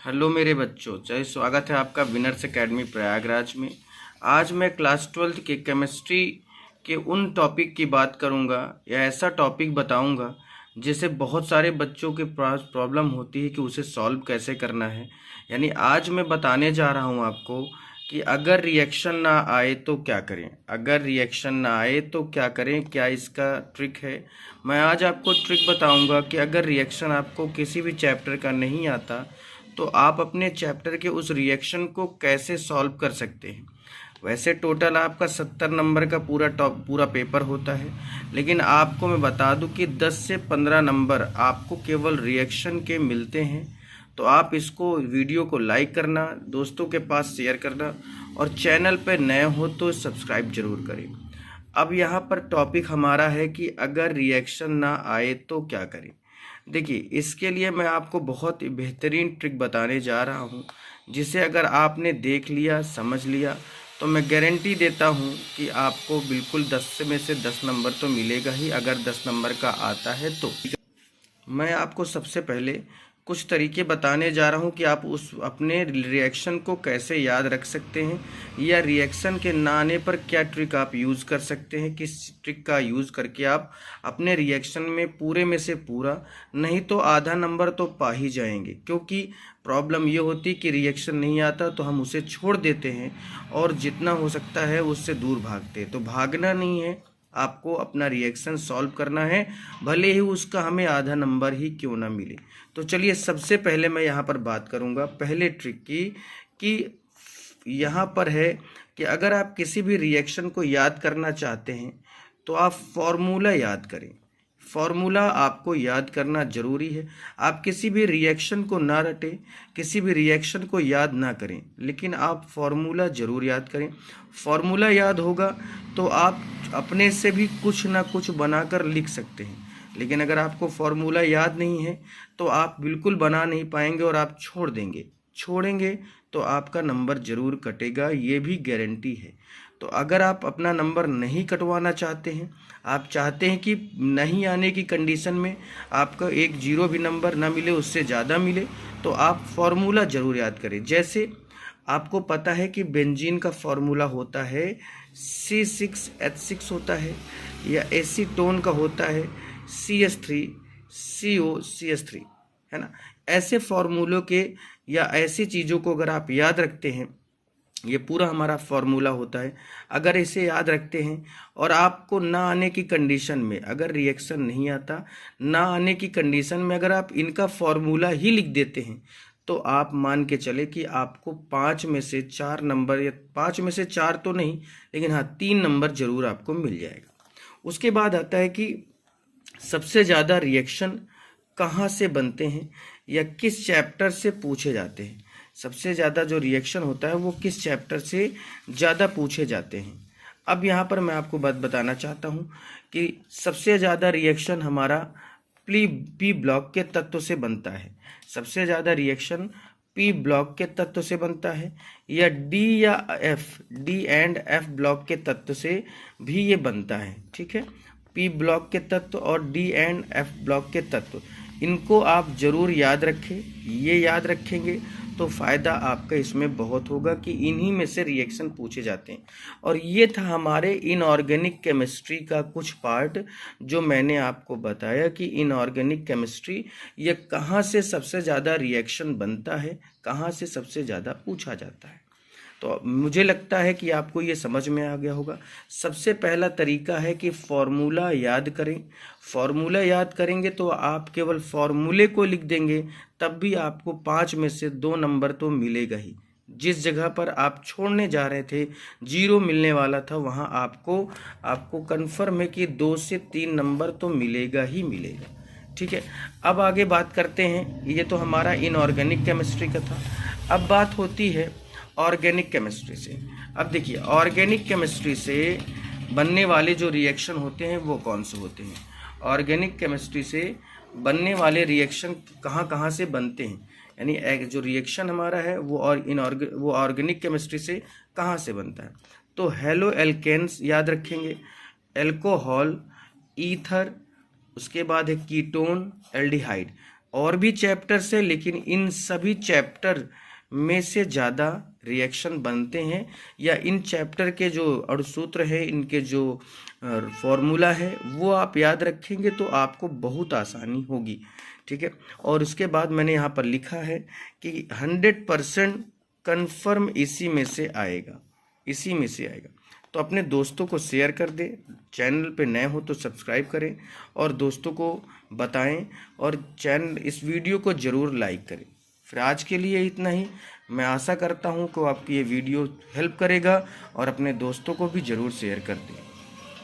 Hello मेरे बच्चों, जय स्वागत है आपका विनर्स एकेडमी प्रयागराज में। आज मैं क्लास 12th के केमिस्ट्री के उन टॉपिक की बात करूंगा या ऐसा टॉपिक बताऊंगा जिसे बहुत सारे बच्चों के पास प्रॉब्लम होती है कि उसे सॉल्व कैसे करना है। यानी आज मैं बताने जा रहा हूं आपको कि अगर रिएक्शन ना आए तो क्या करें, अगर रिएक्शन ना आए तो क्या करें, क्या इसका ट्रिक है। मैं आज आपको ट्रिक बताऊंगा कि अगर रिएक्शन आपको किसी भी चैप्टर का नहीं आता तो आप अपने चैप्टर के उस रिएक्शन को कैसे सॉल्व कर सकते हैं। वैसे टोटल आपका 70 नंबर का पूरा पेपर होता है, लेकिन आपको मैं बता दूं कि 10 से 15 नंबर आपको केवल रिएक्शन के मिलते हैं। तो आप इसको वीडियो को लाइक करना, दोस्तों के पास शेयर करना और चैनल पर नए हो तो सब्सक्राइब जरूर करें। अब यहाँ पर टॉपिक हमारा है कि अगर रिएक्शन ना आए तो क्या करें। देखिए, इसके लिए मैं आपको बहुत ही बेहतरीन ट्रिक बताने जा रहा हूँ, जिसे अगर आपने देख लिया, समझ लिया तो मैं गारंटी देता हूँ कि आपको बिल्कुल 10 में से 10 नंबर तो मिलेगा ही, अगर 10 नंबर का आता है तो। मैं आपको सबसे पहले कुछ तरीके बताने जा रहा हूं कि आप उस अपने रिएक्शन को कैसे याद रख सकते हैं, या रिएक्शन के ना आने पर क्या ट्रिक आप यूज़ कर सकते हैं, किस ट्रिक का यूज़ करके आप अपने रिएक्शन में पूरे में से पूरा नहीं तो आधा नंबर तो पा ही जाएंगे। क्योंकि प्रॉब्लम ये होती कि रिएक्शन नहीं आता तो हम उसे छोड़ देते हैं और जितना हो सकता है उससे दूर भागते हैं। तो भागना नहीं है, आपको अपना रिएक्शन सॉल्व करना है, भले ही उसका हमें आधा नंबर ही क्यों ना मिले। तो चलिए, सबसे पहले मैं यहाँ पर बात करूँगा पहले ट्रिक की, कि यहाँ पर है कि अगर आप किसी भी रिएक्शन को याद करना चाहते हैं तो आप फॉर्मूला याद करें। फॉर्मूला आपको याद करना जरूरी है। आप किसी भी रिएक्शन को ना रटें, किसी भी रिएक्शन को याद ना करें, लेकिन आप फॉर्मूला जरूर याद करें। फॉर्मूला याद होगा तो आप अपने से भी कुछ ना कुछ बनाकर लिख सकते हैं। लेकिन अगर आपको फॉर्मूला याद नहीं है तो आप बिल्कुल बना नहीं पाएंगे और आप छोड़ेंगे तो आपका नंबर जरूर कटेगा, ये भी गारंटी है। तो अगर आप अपना नंबर नहीं कटवाना चाहते हैं, आप चाहते हैं कि नहीं आने की कंडीशन में आपका एक जीरो भी नंबर ना मिले, उससे ज़्यादा मिले, तो आप फॉर्मूला ज़रूर याद करें। जैसे आपको पता है कि बेंजीन का फॉर्मूला होता है C6H6 होता है, या एसीटोन का होता है CH3COCH3, है ना। ऐसे फॉर्मूलों के या ऐसी चीज़ों को अगर आप याद रखते हैं, ये पूरा हमारा फॉर्मूला होता है, अगर इसे याद रखते हैं और आपको ना आने की कंडीशन में, अगर रिएक्शन नहीं आता, ना आने की कंडीशन में अगर आप इनका फॉर्मूला ही लिख देते हैं तो आप मान के चले कि आपको 5 में से 4 नंबर, या 5 में से 4 तो नहीं, लेकिन हाँ 3 नंबर जरूर आपको मिल जाएगा। उसके बाद आता है कि सबसे ज़्यादा रिएक्शन कहाँ से बनते हैं या किस चैप्टर से पूछे जाते हैं। सबसे ज़्यादा जो रिएक्शन होता है वो किस चैप्टर से ज़्यादा पूछे जाते हैं। अब यहाँ पर मैं आपको बात बताना चाहता हूँ कि सबसे ज़्यादा रिएक्शन हमारा पी ब्लॉक के तत्व से बनता है। सबसे ज़्यादा रिएक्शन पी ब्लॉक के तत्व से बनता है, या डी या F, D and F block के तत्व से भी ये बनता है। ठीक है, पी ब्लॉक के तत्व और डी एंड एफ ब्लॉक के तत्व, इनको आप जरूर याद रखें। ये याद रखेंगे तो फ़ायदा आपका इसमें बहुत होगा कि इन्हीं में से रिएक्शन पूछे जाते हैं। और ये था हमारे इनऑर्गेनिक केमिस्ट्री का कुछ पार्ट, जो मैंने आपको बताया कि इनऑर्गेनिक केमिस्ट्री ये कहाँ से सबसे ज़्यादा रिएक्शन बनता है, कहाँ से सबसे ज़्यादा पूछा जाता है। तो मुझे लगता है कि आपको ये समझ में आ गया होगा। सबसे पहला तरीका है कि फॉर्मूला याद करें। फॉर्मूला याद करेंगे तो आप केवल फॉर्मूले को लिख देंगे, तब भी आपको 5 में से 2 नंबर तो मिलेगा ही। जिस जगह पर आप छोड़ने जा रहे थे, जीरो मिलने वाला था, वहाँ आपको कन्फर्म है कि 2 से 3 नंबर तो मिलेगा ही मिलेगा। ठीक है, अब आगे बात करते हैं। ये तो हमारा इनऑर्गेनिक केमिस्ट्री का था। अब बात होती है ऑर्गेनिक केमिस्ट्री से। अब देखिए, ऑर्गेनिक केमिस्ट्री से बनने वाले जो रिएक्शन होते हैं वो कौन से होते हैं। ऑर्गेनिक केमिस्ट्री से बनने वाले रिएक्शन कहाँ कहाँ से बनते हैं, यानी एक जो रिएक्शन हमारा है वो ऑर्गेनिक केमिस्ट्री से कहाँ से बनता है। तो हेलो एल्केन्स याद रखेंगे, एल्कोहल, ईथर, उसके बाद है कीटोन, एल्डिहाइड। और भी चैप्टर्स है, लेकिन इन सभी चैप्टर में से ज़्यादा रिएक्शन बनते हैं, या इन चैप्टर के जो अणुसूत्र है, इनके जो फॉर्मूला है, वो आप याद रखेंगे तो आपको बहुत आसानी होगी। ठीक है। और उसके बाद मैंने यहाँ पर लिखा है कि 100% कन्फर्म इसी में से आएगा, इसी में से आएगा। तो अपने दोस्तों को शेयर कर दें, चैनल पे नए हो तो सब्सक्राइब करें और दोस्तों को बताएं, और इस वीडियो को ज़रूर लाइक करें। फिर आज के लिए इतना ही। मैं आशा करता हूं कि आपकी ये वीडियो हेल्प करेगा, और अपने दोस्तों को भी ज़रूर शेयर कर दें।